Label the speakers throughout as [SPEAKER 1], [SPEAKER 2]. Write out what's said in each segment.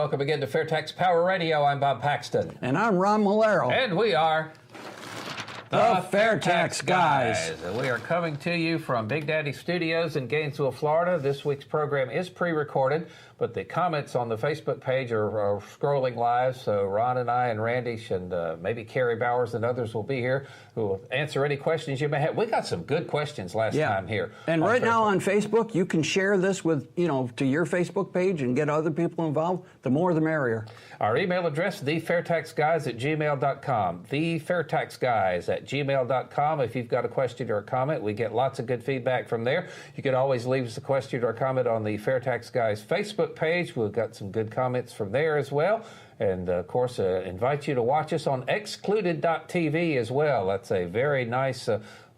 [SPEAKER 1] welcome again to FAIRtax Power Radio. I'm Bob Paxton.
[SPEAKER 2] And I'm Ron Malero.
[SPEAKER 1] And we are
[SPEAKER 2] the FAIRtax Guys.
[SPEAKER 1] We are coming to you from Big Daddy Studios in Gainesville, Florida. This week's program is pre-recorded, but the comments on the Facebook page are scrolling live, so Ron and I and Randy and maybe Carrie Bowers and others will be here who will answer any questions you may have. We got some good questions last time here.
[SPEAKER 2] And right now on Facebook, you can share this with, to your Facebook page and get other people involved. The more, the merrier.
[SPEAKER 1] Our email address, thefairtaxguys@gmail.com. Thefairtaxguys@gmail.com. If you've got a question or a comment, we get lots of good feedback from there. You can always leave us a question or a comment on the FAIRtax Guys Facebook page. We've got some good comments from there as well. And, of course, invite you to watch us on excluded.tv as well. That's a very nice,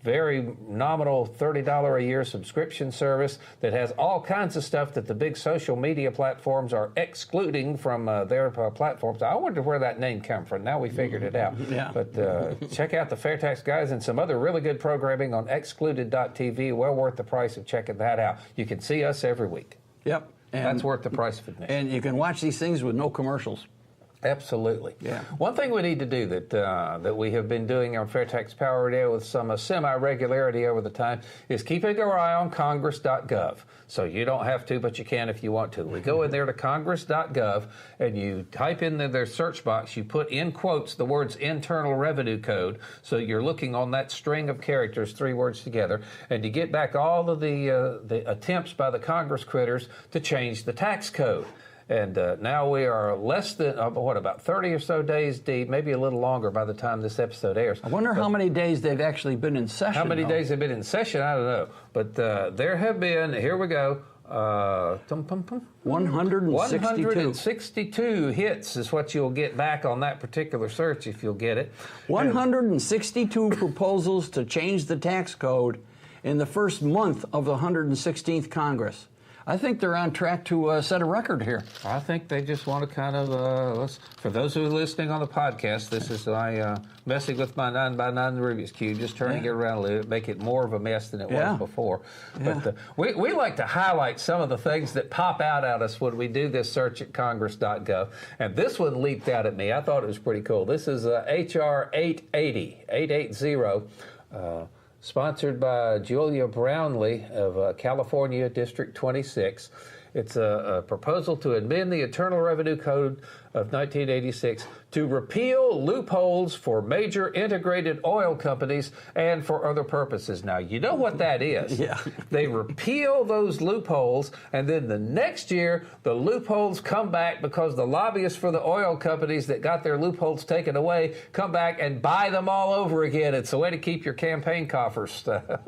[SPEAKER 1] very nominal $30 a year subscription service that has all kinds of stuff that the big social media platforms are excluding from their platforms. I wonder where that name came from. Now we figured it out.
[SPEAKER 2] Yeah.
[SPEAKER 1] But check out the FAIRtax Guys and some other really good programming on excluded.tv. Well worth the price of checking that out. You can see us every week.
[SPEAKER 2] Yep. And
[SPEAKER 1] that's worth the price of admission.
[SPEAKER 2] And you can watch these things with no commercials.
[SPEAKER 1] Absolutely.
[SPEAKER 2] Yeah.
[SPEAKER 1] One thing we need to do that we have been doing on FAIRtax Power Radio with some semi-regularity over the time is keeping our eye on Congress.gov. So you don't have to, but you can if you want to. We go in there to Congress.gov and you type in their search box. You put in quotes the words Internal Revenue Code. So you're looking on that string of characters, 3 words together, and you get back all of the attempts by the Congress critters to change the tax code. And now we are less than, about 30 or so days deep, maybe a little longer by the time this episode airs.
[SPEAKER 2] I wonder how many days they've actually been in session.
[SPEAKER 1] How many days they've been in session, I don't know. But there have been, here we go, 162 hits is what you'll get back on that particular search if you'll get it.
[SPEAKER 2] 162 proposals to change the tax code in the first month of the 116th Congress. I think they're on track to set a record here.
[SPEAKER 1] I think they just want to kind of, for those who are listening on the podcast, this is my messing with my 9x9 Rubik's Cube, just turning it around a little bit, make it more of a mess than it was before.
[SPEAKER 2] Yeah.
[SPEAKER 1] But we like to highlight some of the things that pop out at us when we do this search at Congress.gov. And this one leaped out at me. I thought it was pretty cool. This is H.R. 880. Sponsored by Julia Brownlee of California District 26. It's a proposal to amend the Internal Revenue Code of 1986 to repeal loopholes for major integrated oil companies and for other purposes. Now, you know what that is.
[SPEAKER 2] Yeah.
[SPEAKER 1] They repeal those loopholes, and then the next year, the loopholes come back because the lobbyists for the oil companies that got their loopholes taken away come back and buy them all over again. It's a way to keep your campaign coffers.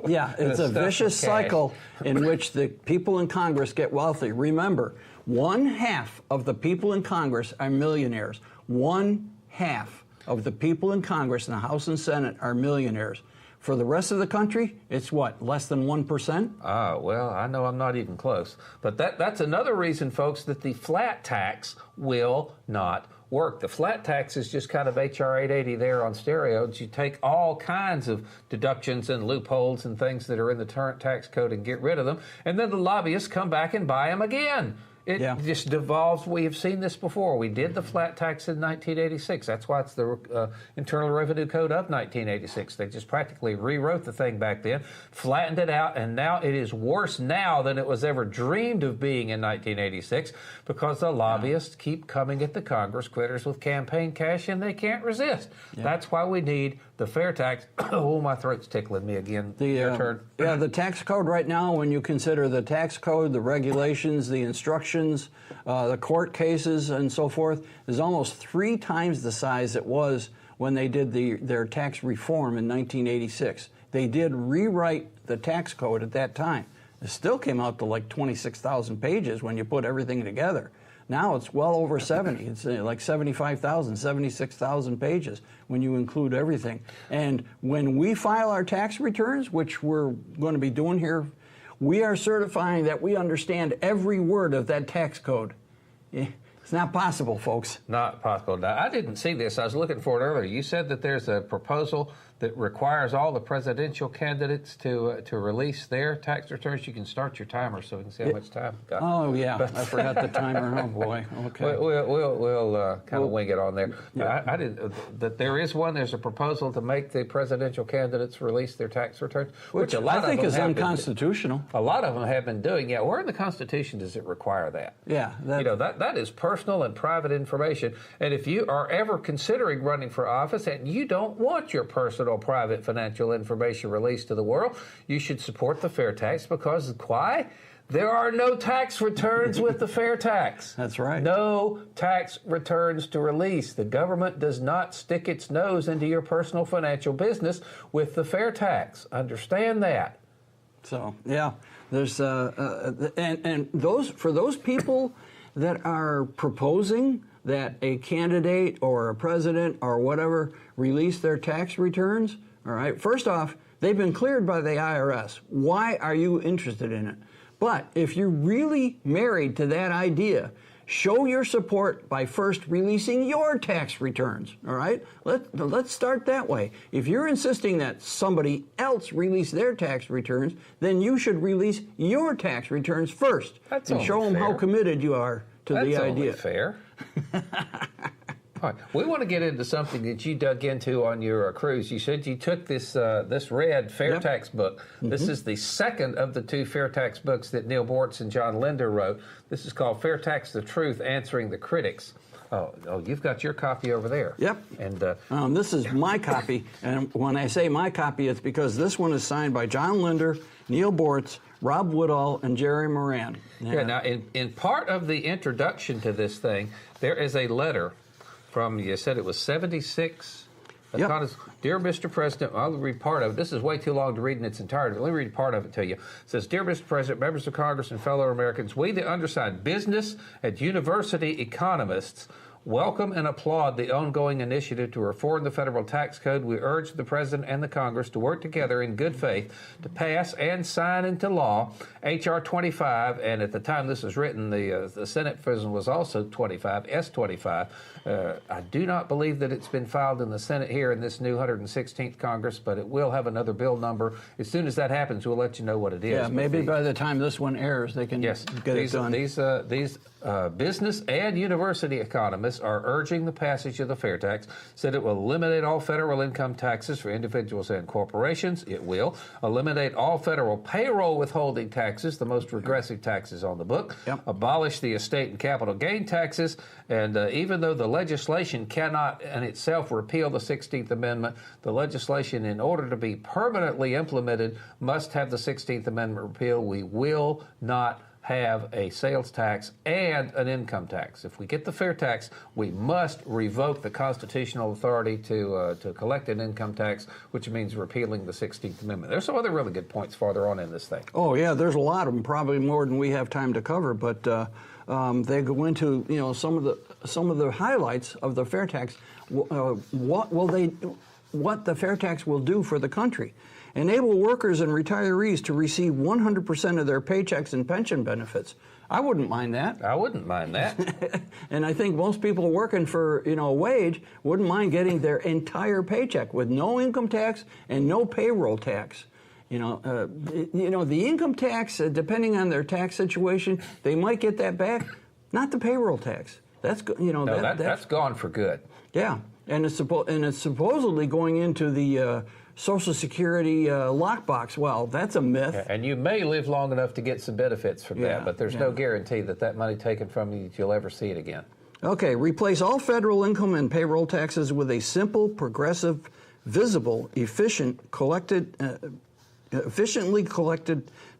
[SPEAKER 2] Yeah, it's a vicious cycle in which the people in Congress get wealthy. Remember, 1/2 of the people in Congress are millionaires. 1/2 of the people in Congress in the House and Senate are millionaires. For the rest of the country, it's what, less than 1%?
[SPEAKER 1] Well, I know I'm not even close. But that's another reason, folks, that the flat tax will not work. The flat tax is just kind of H.R. 880 there on steroids. You take all kinds of deductions and loopholes and things that are in the current tax code and get rid of them, and then the lobbyists come back and buy them again. It just devolves. We have seen this before. We did the flat tax in 1986. That's why it's the Internal Revenue Code of 1986. They just practically rewrote the thing back then, flattened it out, and now it is worse now than it was ever dreamed of being in 1986 because the lobbyists keep coming at the Congress critters with campaign cash, and they can't resist. That's why we need the fair tax. Oh, my throat's tickling me again. Your turn.
[SPEAKER 2] Yeah, the tax code right now, when you consider the tax code, the regulations, the instructions, the court cases, and so forth, is almost 3 times the size it was when they did their tax reform in 1986. They did rewrite the tax code at that time. It still came out to like 26,000 pages when you put everything together. Now it's well over 70. It's like 75,000, 76,000 pages when you include everything. And when we file our tax returns, which we're going to be doing here, we are certifying that we understand every word of that tax code. It's not possible, folks.
[SPEAKER 1] Not possible. Now, I didn't see this. I was looking for it earlier. You said that there's a proposal that requires all the presidential candidates to release their tax returns. You can start your timer so we can see how much time we've got.
[SPEAKER 2] Oh, yeah. I forgot the timer. Oh, boy. Okay.
[SPEAKER 1] We'll kind of wing it on there. Yeah. I did that. There is one. There's a proposal to make the presidential candidates release their tax returns, which a lot
[SPEAKER 2] I think
[SPEAKER 1] of them
[SPEAKER 2] is unconstitutional.
[SPEAKER 1] A lot of them have been doing. Yeah, where in the Constitution does it require that?
[SPEAKER 2] Yeah.
[SPEAKER 1] That is personal and private information. And if you are ever considering running for office and you don't want your personal, private financial information released to the world, you should support the FAIRtax because why? There are no tax returns with the FAIRtax.
[SPEAKER 2] That's right.
[SPEAKER 1] No tax returns to release. The government does not stick its nose into your personal financial business with the FAIRtax. Understand that.
[SPEAKER 2] So, yeah, there's and those people that are proposing that a candidate or a president or whatever release their tax returns, all right, first off, they've been cleared by the IRS. Why are you interested in it? But if you're really married to that idea, show your support by first releasing your tax returns, all right? Let's start that way. If you're insisting that somebody else release their tax returns, then you should release your tax returns first.
[SPEAKER 1] That's
[SPEAKER 2] and show them how committed you are to the idea.
[SPEAKER 1] That's only fair. All right. We want to get into something that you dug into on your cruise. You said you took this red FAIRtax book. Mm-hmm. This is the second of the two FAIRtax books that Neil Boortz and John Linder wrote. This is called FAIRtax: The Truth, Answering the Critics. Oh, you've got your copy over there.
[SPEAKER 2] Yep.
[SPEAKER 1] And
[SPEAKER 2] this is my copy. And when I say my copy, it's because this one is signed by John Linder, Neil Boortz, Rob Woodall, and Jerry Moran.
[SPEAKER 1] Yeah, now, in part of the introduction to this thing, there is a letter from, you said it was 76.
[SPEAKER 2] Yep.
[SPEAKER 1] Dear Mr. President, I'll read part of it. This is way too long to read in its entirety, but let me read part of it to you. It says, Dear Mr. President, members of Congress, and fellow Americans, we, the undersigned business and university economists, welcome and applaud the ongoing initiative to reform the federal tax code. We urge the President and the Congress to work together in good faith to pass and sign into law H.R. 25, and at the time this was written, the Senate version was also 25, S-25. I do not believe that it's been filed in the Senate here in this new 116th Congress, but it will have another bill number. As soon as that happens, we'll let you know what it is.
[SPEAKER 2] Yeah, maybe by the time this one airs, they can get it done.
[SPEAKER 1] These business and university economists are urging the passage of the FAIRtax, said it will eliminate all federal income taxes for individuals and corporations. It will eliminate all federal payroll withholding taxes, the most regressive taxes on the book, abolish the estate and capital gain taxes, and even though the legislation cannot in itself repeal the 16th Amendment, the legislation, in order to be permanently implemented, must have the 16th Amendment repealed. We will not have a sales tax and an income tax. If we get the FAIRtax, we must revoke the constitutional authority to collect an income tax, which means repealing the 16th Amendment. There's some other really good points farther on in this thing.
[SPEAKER 2] Oh yeah, there's a lot of them, probably more than we have time to cover. But they go into some of the highlights of the FAIRtax. What the FAIRtax will do for the country. Enable workers and retirees to receive 100% of their paychecks and pension benefits. I wouldn't mind that.
[SPEAKER 1] I wouldn't mind that.
[SPEAKER 2] And I think most people working for a wage wouldn't mind getting their entire paycheck with no income tax and no payroll tax. The income tax, depending on their tax situation, they might get that back. Not the payroll tax. That's
[SPEAKER 1] that's gone for good.
[SPEAKER 2] Yeah, and it's supposedly going into the Social Security lockbox. Well, that's a myth.
[SPEAKER 1] Yeah, and you may live long enough to get some benefits from that, but there's no guarantee that money taken from you, you'll ever see it again.
[SPEAKER 2] Okay, replace all federal income and payroll taxes with a simple, progressive, visible, efficiently collected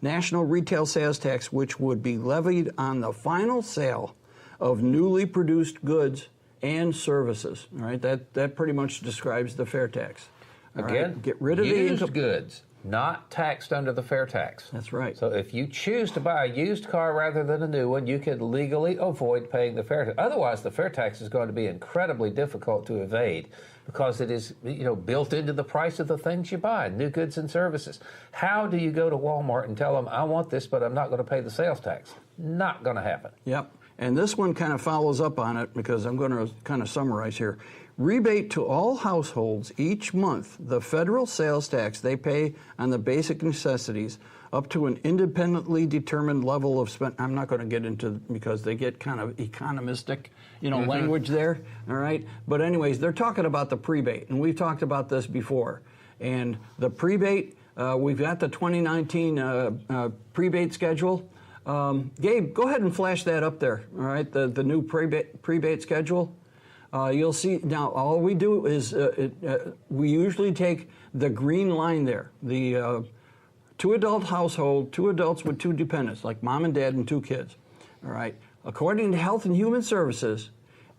[SPEAKER 2] national retail sales tax, which would be levied on the final sale of newly produced goods and services. All right, that pretty much describes the FAIRtax.
[SPEAKER 1] Again,
[SPEAKER 2] get rid of the
[SPEAKER 1] used goods, not taxed under the FAIRtax.
[SPEAKER 2] That's right.
[SPEAKER 1] So if you choose to buy a used car rather than a new one, you could legally avoid paying the FAIRtax. Otherwise, the FAIRtax is going to be incredibly difficult to evade because it is built into the price of the things you buy, new goods and services. How do you go to Walmart and tell them, I want this, but I'm not going to pay the sales tax? Not going to happen.
[SPEAKER 2] Yep. And this one kind of follows up on it because I'm going to kind of summarize here. rebate to all households each month the federal sales tax they pay on the basic necessities up to an independently determined level of spend. I'm not going to get into, because they get kind of economistic, language there, all right? But anyways, they're talking about the prebate, and we've talked about this before. And the prebate, we've got the 2019 prebate schedule. Gabe, go ahead and flash that up there, all right, the new prebate schedule. You'll see, now all we do is we usually take the green line there, the two-adult household, 2 adults with 2 dependents, like mom and dad and 2 kids, all right? According to Health and Human Services,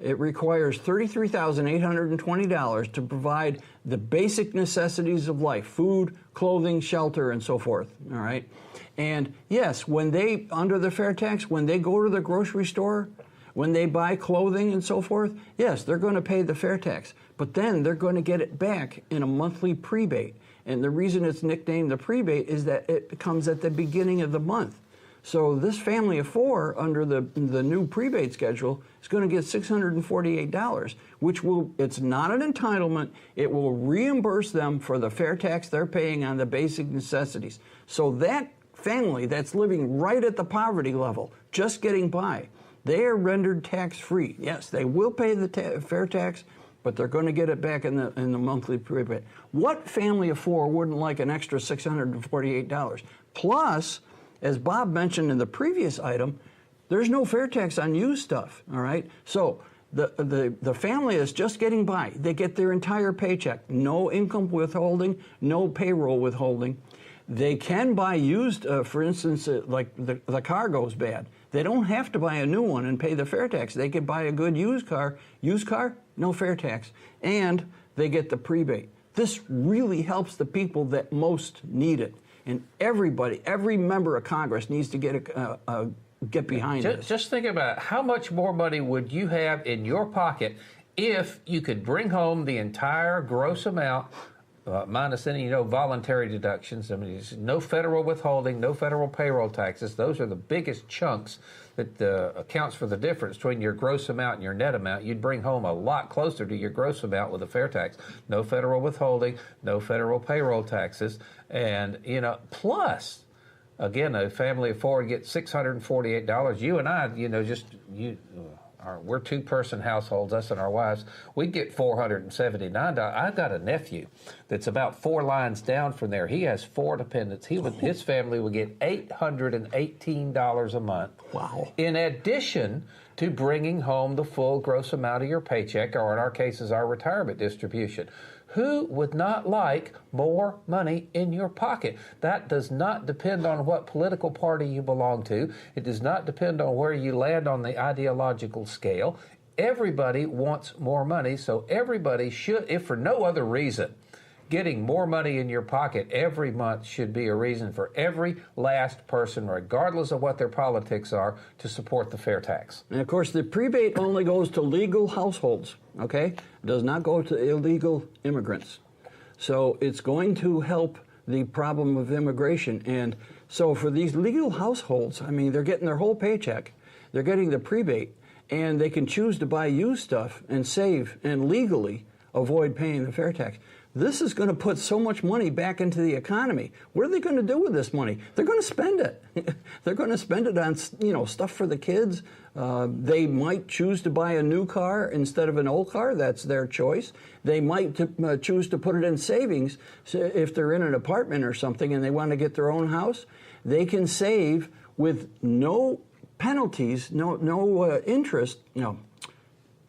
[SPEAKER 2] it requires $33,820 to provide the basic necessities of life: food, clothing, shelter, and so forth, all right? And yes, when they, under the fair tax, when they go to the grocery store, when they buy clothing and so forth, yes, they're going to pay the fair tax, but then they're going to get it back in a monthly prebate. And the reason it's nicknamed the prebate is that it comes at the beginning of the month. So this family of 4 under the new prebate schedule is going to get $648, which it's not an entitlement. It will reimburse them for the fair tax they're paying on the basic necessities. So that family that's living right at the poverty level, just getting by, they are rendered tax-free. Yes, they will pay the fair tax, but they're going to get it back in the monthly prebate. What family of 4 wouldn't like an extra $648? Plus, as Bob mentioned in the previous item, there's no fair tax on used stuff, all right? So the family is just getting by. They get their entire paycheck, no income withholding, no payroll withholding. They can buy used, for instance, like the car goes bad. They don't have to buy a new one and pay the fair tax. They could buy a good used car, no fair tax, and they get the prebate. This really helps the people that most need it. And everybody, every member of Congress needs to get behind this.
[SPEAKER 1] Just think about how much more money would you have in your pocket if you could bring home the entire gross amount, minus any voluntary deductions. I mean, there's no federal withholding, no federal payroll taxes. Those are the biggest chunks that accounts for the difference between your gross amount and your net amount. You'd bring home a lot closer to your gross amount with a fair tax. No federal withholding, no federal payroll taxes, and plus, again, a family of 4 gets $648. You and I, we're 2-person households, us and our wives. We get $479. I've got a nephew that's about 4 lines down from there. He has 4 dependents. His family would get $818 a month.
[SPEAKER 2] Wow.
[SPEAKER 1] In addition to bringing home the full gross amount of your paycheck, or in our cases, our retirement distribution. Who would not like more money in your pocket? That does not depend on what political party you belong to. It does not depend on where you land on the ideological scale. Everybody wants more money, so everybody should, if for no other reason, getting more money in your pocket every month should be a reason for every last person, regardless of what their politics are, to support the fair tax.
[SPEAKER 2] And of course, the prebate only goes to legal households, okay? It does not go to illegal immigrants. So it's going to help the problem of immigration. And so for these legal households, I mean, they're getting their whole paycheck. They're getting the prebate, and they can choose to buy used stuff and save and legally avoid paying the fair tax. This is going to put so much money back into the economy. What are they going to do with this money? They're going to spend it. They're going to spend it on, stuff for the kids. They might choose to buy a new car instead of an old car. That's their choice. They might choose to put it in savings. So if they're in an apartment or something and they want to get their own house, they can save with no penalties, no interest,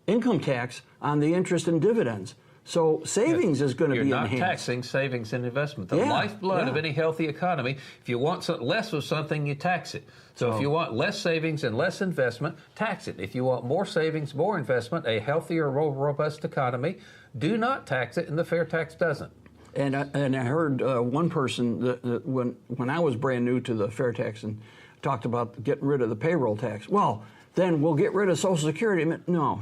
[SPEAKER 2] income tax on the interest and dividends. So savings is going to be enhanced.
[SPEAKER 1] You're not taxing savings and investment. The lifeblood of any healthy economy. If you want less of something, you tax it. So if you want less savings and less investment, tax it. If you want more savings, more investment, a healthier, more robust economy, do not tax it, and the fair tax doesn't.
[SPEAKER 2] And I heard one person when I was brand new to the fair tax and talked about getting rid of the payroll tax. Well, then we'll get rid of Social Security. No.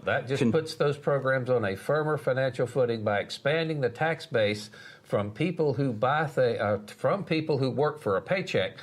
[SPEAKER 1] That just puts those programs on a firmer financial footing by expanding the tax base from people who work for a paycheck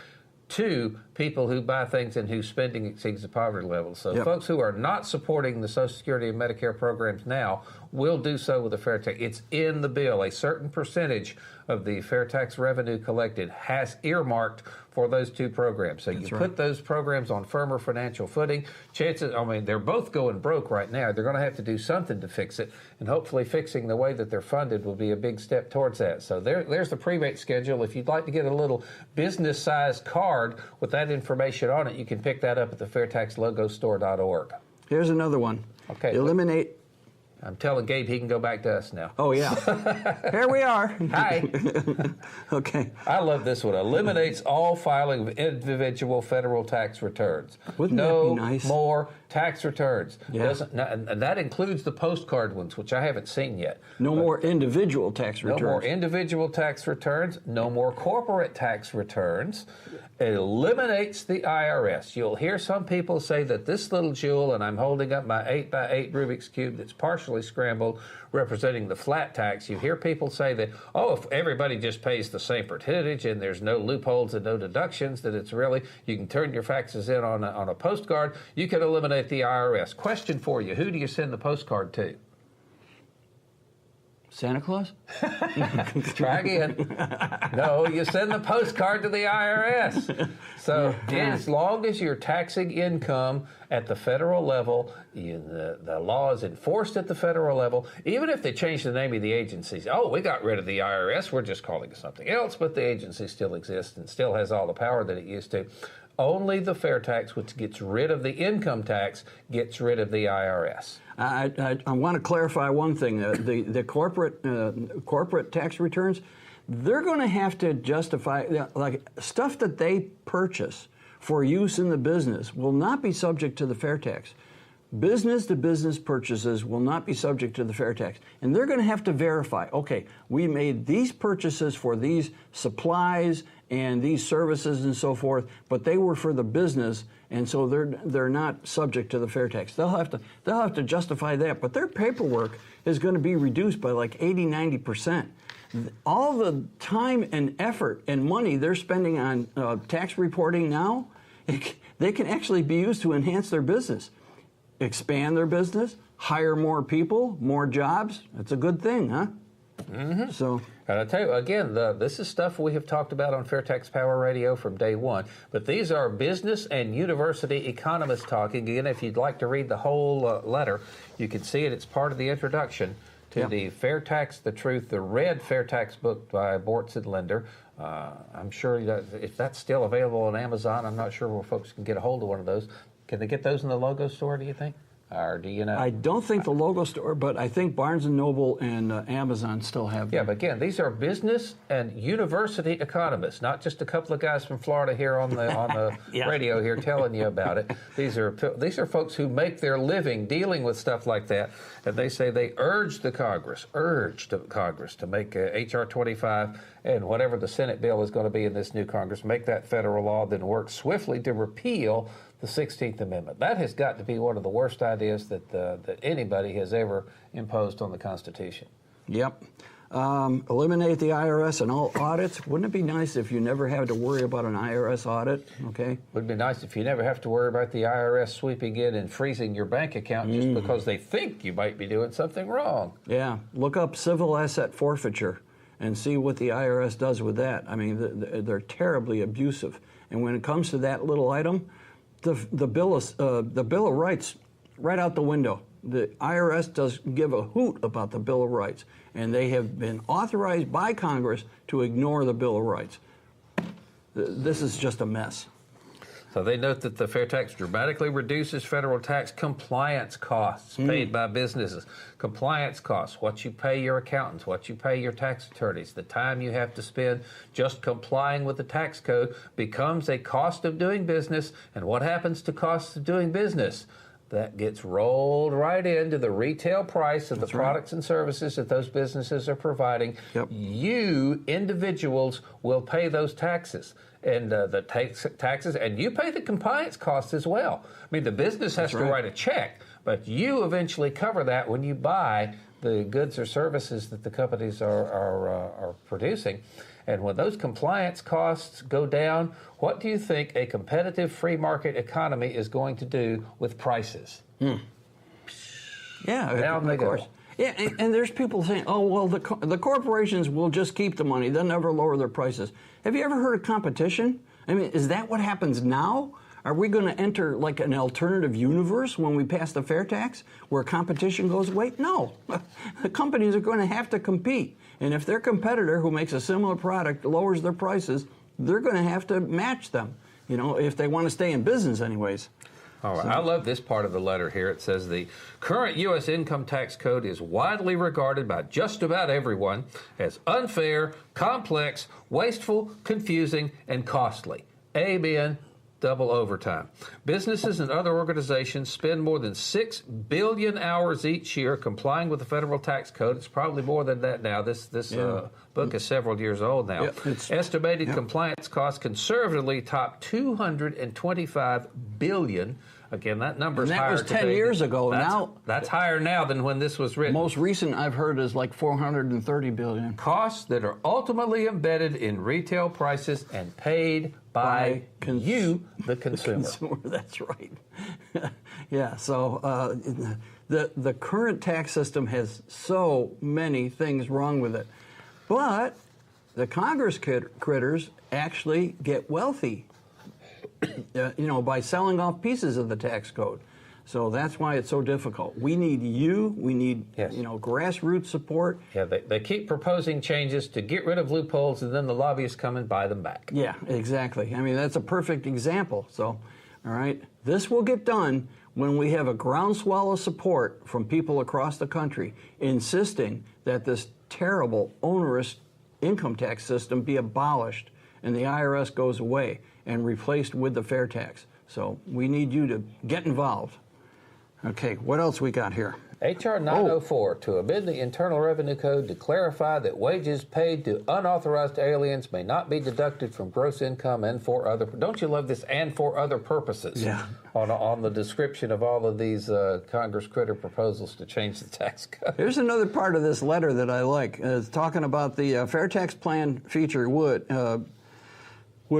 [SPEAKER 1] to people who buy things and whose spending exceeds the poverty level. So folks who are not supporting the Social Security and Medicare programs now will do so with the fair tax. It's in the bill. A certain percentage of the fair tax revenue collected has earmarked for those two programs. So you put those programs on firmer financial footing. Chances, I mean, they're both going broke right now. They're going to have to do something to fix it, and hopefully fixing the way that they're funded will be a big step towards that. So there's the prebate schedule. If you'd like to get a little business-sized card with that information on it, you can pick that up at the FairtaxLogoStore.org.
[SPEAKER 2] Here's another one.
[SPEAKER 1] Okay.
[SPEAKER 2] Eliminate.
[SPEAKER 1] I'm telling Gabe he can go back to us now.
[SPEAKER 2] Oh, yeah. Here we are.
[SPEAKER 1] Hi.
[SPEAKER 2] Okay.
[SPEAKER 1] I love this one. Eliminates all filing of individual federal tax returns.
[SPEAKER 2] Wouldn't that be nice?
[SPEAKER 1] No more tax returns.
[SPEAKER 2] Yeah.
[SPEAKER 1] And that includes the postcard ones, which I haven't seen yet.
[SPEAKER 2] No more individual tax returns.
[SPEAKER 1] No more individual tax returns. No more corporate tax returns. It eliminates the IRS. You'll hear some people say that this little jewel, and I'm holding up my 8x8 Rubik's Cube that's partially scrambled, representing the flat tax. You hear people say that, oh, if everybody just pays the same percentage and there's no loopholes and no deductions, that it's really, you can turn your faxes in on a postcard, you can eliminate the IRS. Question for you, who do you send the postcard to?
[SPEAKER 2] Santa Claus?
[SPEAKER 1] Try again. No, you send the postcard to the IRS. So as long as you're taxing income at the federal level, the law is enforced at the federal level. Even if they change the name of the agencies, oh, we got rid of the IRS, we're just calling it something else, but the agency still exists and still has all the power that it used to. Only the fair tax, which gets rid of the income tax, gets rid of the IRS.
[SPEAKER 2] I want to clarify one thing. The corporate tax returns, they're going to have to justify, like stuff that they purchase for use in the business will not be subject to the fair tax. Business-to-business purchases will not be subject to the fair tax. And they're going to have to verify, okay, we made these purchases for these supplies and these services and so forth, but they were for the business, and so they're not subject to the fair tax. They'll have to justify that, but their paperwork is going to be reduced by like 80-90%. All the time and effort and money they're spending on tax reporting now, they can actually be used to enhance their business. Expand their business, hire more people, more jobs. That's a good thing, huh? Mm-hmm. So,
[SPEAKER 1] and I tell you again, this is stuff we have talked about on Fair Tax Power Radio from day one. But these are business and university economists talking. Again, if you'd like to read the whole letter, you can see it. It's part of the introduction to the Fair Tax, the Truth, the red Fair Tax book by Boortz and Linder. I'm sure that if that's still available on Amazon, I'm not sure where folks can get a hold of one of those. Can they get those in the Logo store, do you think? Or do you know?
[SPEAKER 2] I don't think the Logo store, but I think Barnes & Noble and Amazon still have them.
[SPEAKER 1] Yeah, but again, these are business and university economists, not just a couple of guys from Florida here on the radio here telling you about it. These are folks who make their living dealing with stuff like that, and they say they urged Congress to make H.R. 25 and whatever the Senate bill is going to be in this new Congress, make that federal law, then work swiftly to repeal the 16th Amendment. That has got to be one of the worst ideas that anybody has ever imposed on the Constitution.
[SPEAKER 2] Yep. Eliminate the IRS and all audits. Wouldn't it be nice if you never had to worry about an IRS audit? Okay.
[SPEAKER 1] Would be nice if you never have to worry about the IRS sweeping in and freezing your bank account just because they think you might be doing something wrong.
[SPEAKER 2] Yeah. Look up civil asset forfeiture and see what the IRS does with that. I mean, they're terribly abusive. And when it comes to that little item, the Bill of Rights right out the window. The IRS does give a hoot about the Bill of Rights, and they have been authorized by Congress to ignore the Bill of Rights. This is just a mess.
[SPEAKER 1] So they note that the fair tax dramatically reduces federal tax compliance costs paid by businesses. Compliance costs, what you pay your accountants, what you pay your tax attorneys, the time you have to spend just complying with the tax code becomes a cost of doing business. And what happens to costs of doing business? That gets rolled right into the retail price of the products and services that those businesses are providing. Yep. You, individuals, will pay those taxes. And the taxes, and you pay the compliance costs as well. I mean, the business has to write a check, but you eventually cover that when you buy the goods or services that the companies are producing. And when those compliance costs go down, what do you think a competitive free market economy is going to do with prices?
[SPEAKER 2] Yeah,
[SPEAKER 1] Down they go.
[SPEAKER 2] Yeah, and there's people saying, oh, well, the corporations will just keep the money. They'll never lower their prices. Have you ever heard of competition? I mean, is that what happens now? Are we going to enter like an alternative universe when we pass the fair tax where competition goes away? No. The companies are going to have to compete. And if their competitor who makes a similar product lowers their prices, they're going to have to match them, you know, if they want to stay in business anyways.
[SPEAKER 1] All right. I love this part of the letter here. It says the current U.S. income tax code is widely regarded by just about everyone as unfair, complex, wasteful, confusing, and costly. Amen. Double overtime. Businesses and other organizations spend more than 6 billion hours each year complying with the federal tax code. It's probably more than that now. This book is several years old now. Estimated compliance costs conservatively top $225 billion. Again, that number's higher.
[SPEAKER 2] That was 10 years ago.
[SPEAKER 1] That's higher now than when this was written.
[SPEAKER 2] Most recent I've heard is like $430 billion.
[SPEAKER 1] Costs that are ultimately embedded in retail prices and paid by you, the consumer.
[SPEAKER 2] That's right. Yeah, so the current tax system has so many things wrong with it. But the Congress critters actually get wealthy, you know, by selling off pieces of the tax code. So that's why it's so difficult. We need we need, you know, grassroots support.
[SPEAKER 1] Yeah, they keep proposing changes to get rid of loopholes, and then the lobbyists come and buy them back.
[SPEAKER 2] Yeah, exactly. I mean, that's a perfect example. So, all right, this will get done when we have a groundswell of support from people across the country insisting that this terrible, onerous income tax system be abolished and the IRS goes away and replaced with the fair tax. So we need you to get involved. Okay, what else we got here?
[SPEAKER 1] H.R. 904, to amend the Internal Revenue Code to clarify that wages paid to unauthorized aliens may not be deducted from gross income and for other... Don't you love this, and for other purposes?
[SPEAKER 2] Yeah.
[SPEAKER 1] On the description of all of these Congress critter proposals to change the tax code.
[SPEAKER 2] Here's another part of this letter that I like. It's talking about the fair tax plan feature would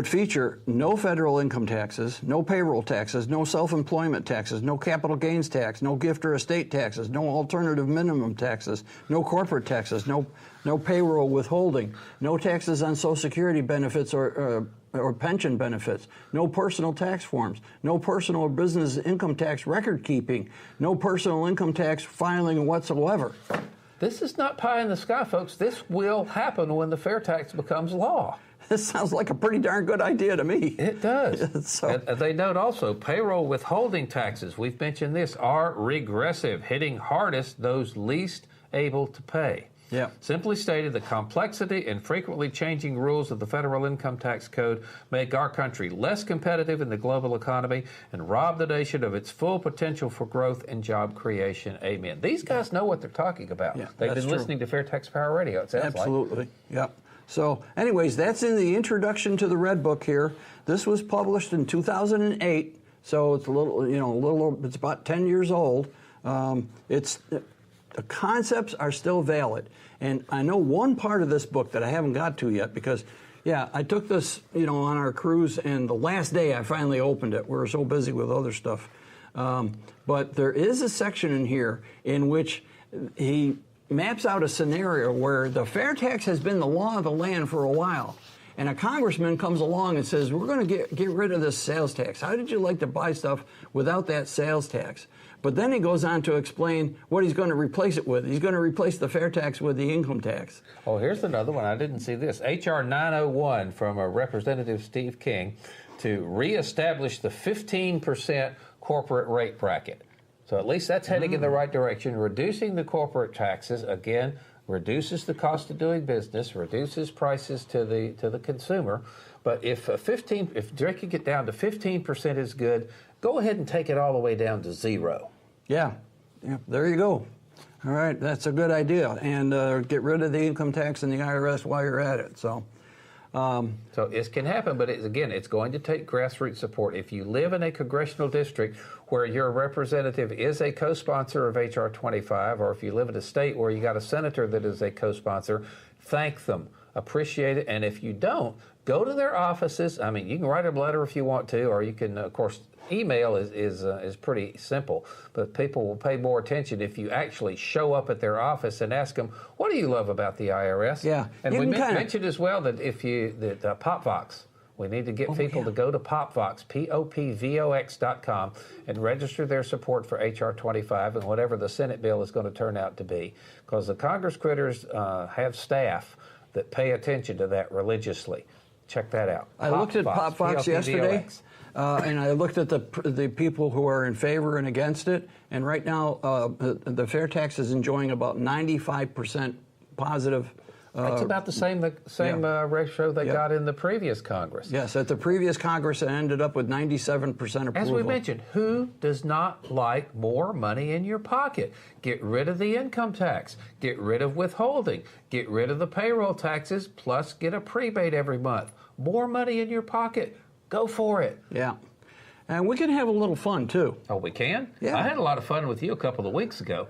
[SPEAKER 2] feature no federal income taxes, no payroll taxes, no self-employment taxes, no capital gains tax, no gift or estate taxes, no alternative minimum taxes, no corporate taxes, no payroll withholding, no taxes on Social Security benefits or pension benefits, no personal tax forms, no personal or business income tax record keeping, no personal income tax filing whatsoever.
[SPEAKER 1] This is not pie in the sky, folks. This will happen when the fair tax becomes law.
[SPEAKER 2] This sounds like a pretty darn good idea to me.
[SPEAKER 1] It does. And they note also payroll withholding taxes, we've mentioned this, are regressive, hitting hardest those least able to pay.
[SPEAKER 2] Yeah.
[SPEAKER 1] Simply stated, the complexity and frequently changing rules of the federal income tax code make our country less competitive in the global economy and rob the nation of its full potential for growth and job creation. Amen. These guys know what they're talking about.
[SPEAKER 2] Yeah,
[SPEAKER 1] They've been listening to Fair Tax Power Radio, it sounds like.
[SPEAKER 2] Absolutely. Yep. So, anyways, that's in the introduction to the Red Book here. This was published in 2008, so it's it's about 10 years old. The concepts are still valid. And I know one part of this book that I haven't got to yet because, I took this, on our cruise, and the last day I finally opened it. We were so busy with other stuff. But there is a section in here in which he maps out a scenario where the fair tax has been the law of the land for a while, and a congressman comes along and says, we're going to get rid of this sales tax. How did you like to buy stuff without that sales tax? But then he goes on to explain what he's going to replace it with. He's going to replace the fair tax with the income tax.
[SPEAKER 1] Oh, here's another one. I didn't see this. H.R. 901 from Representative Steve King to reestablish the 15% corporate rate bracket. So at least that's heading in the right direction. Reducing the corporate taxes, again, reduces the cost of doing business, reduces prices to the consumer. But if Drake can get down to 15% is good, go ahead and take it all the way down to 0. Yeah,
[SPEAKER 2] there you go. All right, that's a good idea. And get rid of the income tax and the IRS while you're at it. So
[SPEAKER 1] it can happen, but it's going to take grassroots support. If you live in a congressional district where your representative is a co-sponsor of H.R. 25, or if you live in a state where you got a senator that is a co-sponsor, thank them. appreciate it. And if you don't, go to their offices. I mean, you can write them a letter if you want to, or you can, of course, email is pretty simple. But people will pay more attention if you actually show up at their office and ask them, what do you love about the IRS?
[SPEAKER 2] Yeah.
[SPEAKER 1] And we mentioned as well that PopVox. We need to get people to go to PopVox, POPVOX.com, and register their support for H.R. 25 and whatever the Senate bill is going to turn out to be. Because the Congress critters have staff that pay attention to that religiously. Check that out.
[SPEAKER 2] I looked at PopVox yesterday, and I looked at the people who are in favor and against it. And right now, the FAIRtax is enjoying about 95% positive.
[SPEAKER 1] It's about the same ratio they got in the previous Congress.
[SPEAKER 2] Yes, at the previous Congress, it ended up with 97% approval.
[SPEAKER 1] As we mentioned, who does not like more money in your pocket? Get rid of the income tax. Get rid of withholding. Get rid of the payroll taxes, plus get a prebate every month. More money in your pocket. Go for it.
[SPEAKER 2] Yeah. And we can have a little fun, too.
[SPEAKER 1] Oh, we can?
[SPEAKER 2] Yeah.
[SPEAKER 1] I had a lot of fun with you a couple of weeks ago.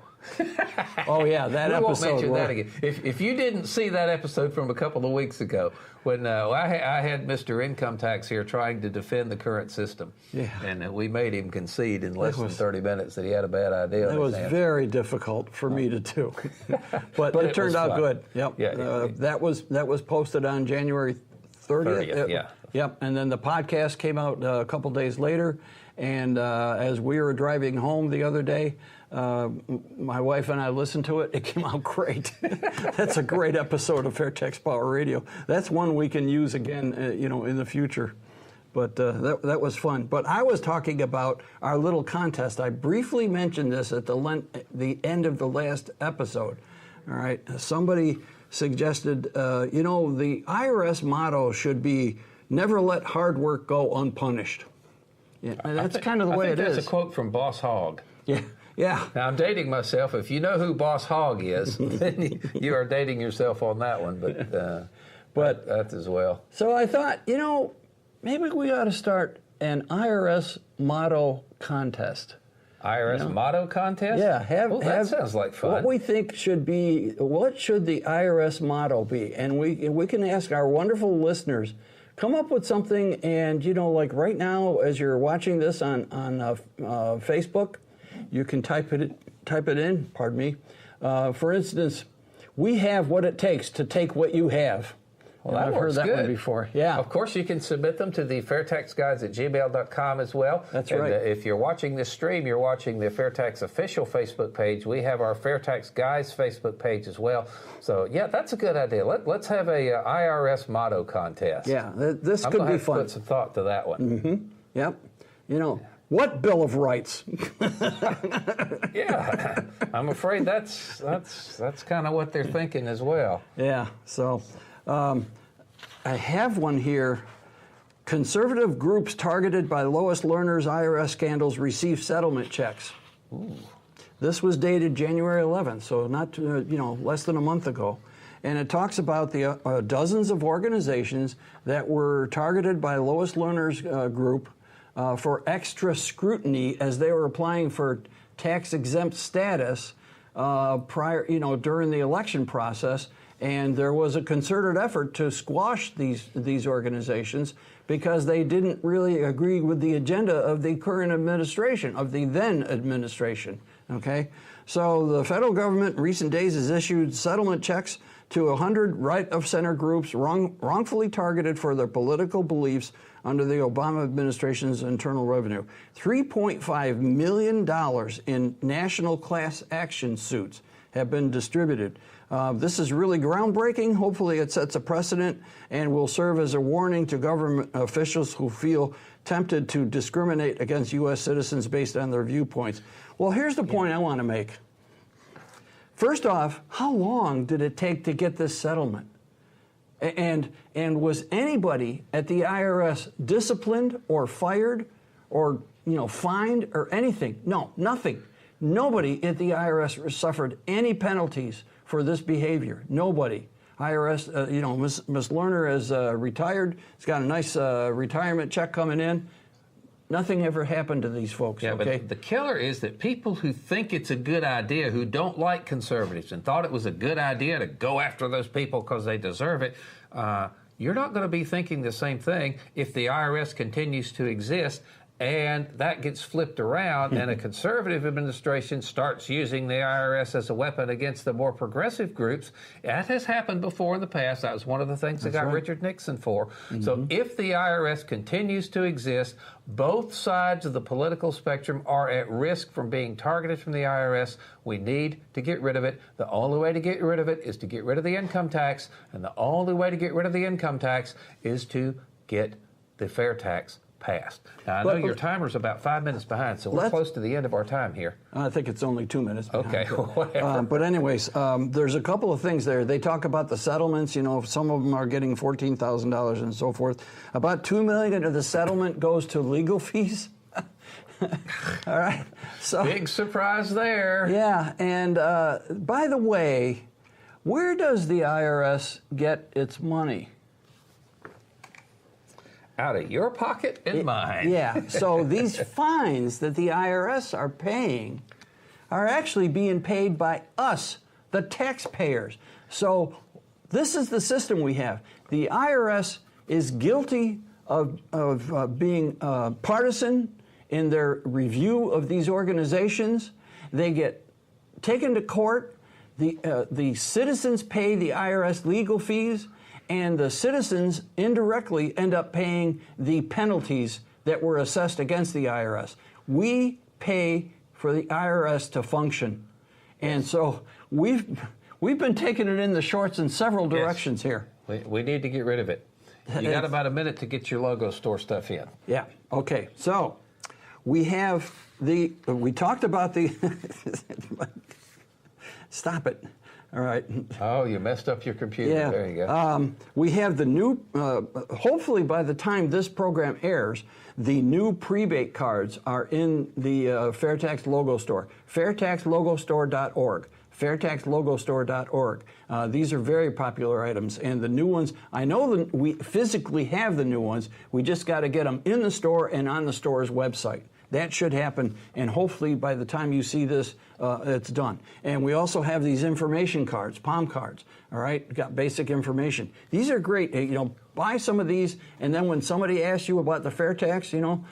[SPEAKER 2] Oh, yeah, that episode.
[SPEAKER 1] We won't mention that again. If you didn't see that episode from a couple of weeks ago, when I had Mr. Income Tax here trying to defend the current system, and we made him concede in less than 30 minutes that he had a bad idea.
[SPEAKER 2] It was very difficult for me to do, but it turned out good. Yep.
[SPEAKER 1] Yeah,
[SPEAKER 2] that was posted on January 30th.
[SPEAKER 1] Yeah.
[SPEAKER 2] Yep. And then the podcast came out a couple days later, and as we were driving home the other day, my wife and I listened to it. It came out great. That's a great episode of FAIRtax Power Radio. That's one we can use again, in the future. But that was fun. But I was talking about our little contest. I briefly mentioned this at the end of the last episode. All right. Somebody suggested, the IRS motto should be "Never let hard work go unpunished." Yeah, and that's kind of the way it is.
[SPEAKER 1] That's a quote from Boss Hogg.
[SPEAKER 2] Yeah. Yeah.
[SPEAKER 1] Now, I'm dating myself. If you know who Boss Hogg is, then you are dating yourself on that one. But that's as well.
[SPEAKER 2] So I thought, maybe we ought to start an IRS motto contest.
[SPEAKER 1] IRS motto contest?
[SPEAKER 2] Yeah.
[SPEAKER 1] That sounds like fun.
[SPEAKER 2] What we think what should the IRS motto be? And we can ask our wonderful listeners, come up with something, and, like right now, as you're watching this on Facebook, you can type it in, pardon me. For instance, we have what it takes to take what you have.
[SPEAKER 1] Well,
[SPEAKER 2] I've heard that one before. Yeah.
[SPEAKER 1] Of course, you can submit them to the FAIRtax Guys at gmail.com as well.
[SPEAKER 2] That's right.
[SPEAKER 1] And if you're watching this stream, you're watching the FAIRtax official Facebook page. We have our FAIRtax Guys Facebook page as well. So, yeah, that's a good idea. Let's have a IRS motto contest.
[SPEAKER 2] Yeah, this
[SPEAKER 1] I'm
[SPEAKER 2] could
[SPEAKER 1] gonna
[SPEAKER 2] be
[SPEAKER 1] have
[SPEAKER 2] fun.
[SPEAKER 1] To put some thought to that one.
[SPEAKER 2] Mm-hmm. Yep. What Bill of Rights?
[SPEAKER 1] Yeah, I'm afraid that's kind of what they're thinking as well.
[SPEAKER 2] Yeah. So, I have one here. Conservative groups targeted by Lois Lerner's IRS scandals receive settlement checks.
[SPEAKER 1] Ooh.
[SPEAKER 2] This was dated January 11th, so not less than a month ago. And it talks about the dozens of organizations that were targeted by Lois Lerner's group for extra scrutiny as they were applying for tax-exempt status during the election process. And there was a concerted effort to squash these organizations because they didn't really agree with the agenda of the current administration, of the then administration. Okay? So the federal government in recent days has issued settlement checks to 100 right-of-center groups wrongfully targeted for their political beliefs under the Obama administration's Internal Revenue. $3.5 million in national class action suits have been distributed. This is really groundbreaking. Hopefully it sets a precedent and will serve as a warning to government officials who feel tempted to discriminate against U.S. citizens based on their viewpoints. Well, here's the point I want to make. First off, how long did it take to get this settlement? And was anybody at the IRS disciplined or fired or fined or anything? No, nothing. Nobody at the IRS suffered any penalties for this behavior. Nobody. IRS, Ms. Lerner is retired. She's got a nice retirement check coming in. nothing ever happened to these folks,
[SPEAKER 1] yeah,
[SPEAKER 2] okay?
[SPEAKER 1] But the killer is that people who think it's a good idea, who don't like conservatives and thought it was a good idea to go after those people because they deserve it, you're not going to be thinking the same thing if the IRS continues to exist and that gets flipped around and a conservative administration starts using the IRS as a weapon against the more progressive groups. That has happened before in the past. That was one of the things that got Richard Nixon for. So if the IRS continues to exist, both sides of the political spectrum are at risk from being targeted from the IRS. We need to get rid of it. The only way to get rid of it is to get rid of the income tax, and the only way to get rid of the income tax is to get the fair tax passed. Now, I know your timer's about 5 minutes behind, so we're close to the end of our time here.
[SPEAKER 2] I think it's only 2 minutes behind.
[SPEAKER 1] Okay, whatever.
[SPEAKER 2] But anyways, there's a couple of things there. They talk about the settlements. You know, some of them are getting $14,000 and so forth. About $2 million of the settlement goes to legal fees. All right. So
[SPEAKER 1] big surprise there.
[SPEAKER 2] Yeah, and by the way, where does the IRS get its money?
[SPEAKER 1] Out of your pocket and mine.
[SPEAKER 2] Yeah, so these fines that the IRS are paying are actually being paid by us, the taxpayers. So this is the system we have. The IRS is guilty of being partisan in their review of these organizations. They get taken to court. The citizens pay the IRS legal fees, and the citizens indirectly end up paying the penalties that were assessed against the IRS. We pay for the IRS to function. And so we've been taking it in the shorts in several directions here.
[SPEAKER 1] We need to get rid of it. You got about a minute to get your logo store stuff in.
[SPEAKER 2] Yeah, okay. So we have we talked about the, stop it. All right.
[SPEAKER 1] Oh, you messed up your computer.
[SPEAKER 2] Yeah.
[SPEAKER 1] There you go.
[SPEAKER 2] We have the new, hopefully by the time this program airs, the new prebate cards are in the FAIRtax logo store, fairtaxlogostore.org. fairtaxlogostore.org. These are very popular items, and the new ones, I know we physically have the new ones, we just got to get them in the store and on the store's website. That should happen, and hopefully by the time you see this, it's done. And we also have these information cards, palm cards, all right? Got basic information. These are great. You know, buy some of these, and then when somebody asks you about the fair tax, you know,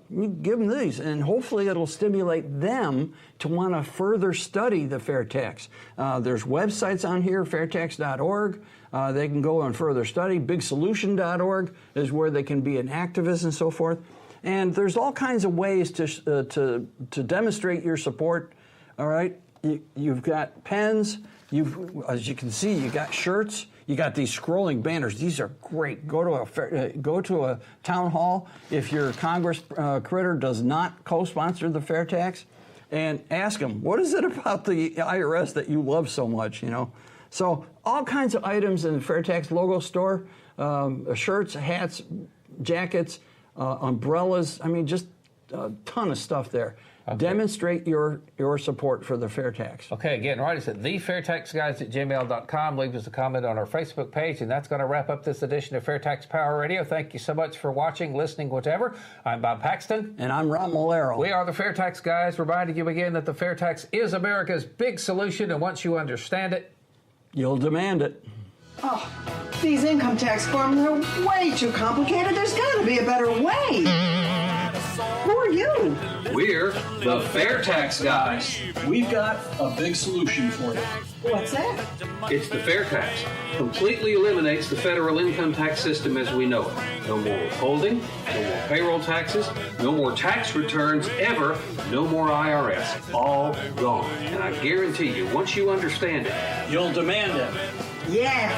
[SPEAKER 2] you give them these, and hopefully it'll stimulate them to want to further study the fair tax. There's websites on here, fairtax.org. They can go and further study. bigsolution.org is where they can be an activist and so forth. And there's all kinds of ways to demonstrate your support. All right, you've got pens. As you can see, you got shirts. You got these scrolling banners. These are great. Go to a town hall if your Congress critter does not co-sponsor the fair tax, and ask them, what is it about the IRS that you love so much? You know, so all kinds of items in the FAIRtax logo store: shirts, hats, jackets. Umbrellas, I mean, just a ton of stuff there. Okay. Demonstrate your support for the fair tax.
[SPEAKER 1] Okay, again, write us at thefairtaxguys@gmail.com. Leave us a comment on our Facebook page, and that's going to wrap up this edition of FAIRtax Power Radio. Thank you so much for watching, listening, whatever. I'm Bob Paxton.
[SPEAKER 2] And I'm Ron Molero.
[SPEAKER 1] We are the FAIRtax Guys, reminding you again that the fair tax is America's big solution, and once you understand it,
[SPEAKER 2] you'll demand it.
[SPEAKER 3] Oh, these income tax forms are way too complicated. There's got to be a better way. Who are you?
[SPEAKER 1] We're the FAIRtax Guys.
[SPEAKER 2] We've got a big solution for you.
[SPEAKER 3] What's that?
[SPEAKER 1] It's the fair tax. Completely eliminates the federal income tax system as we know it. No more withholding, no more payroll taxes, no more tax returns ever, no more IRS. All gone. And I guarantee you, once you understand it,
[SPEAKER 2] you'll demand it.
[SPEAKER 3] Yeah.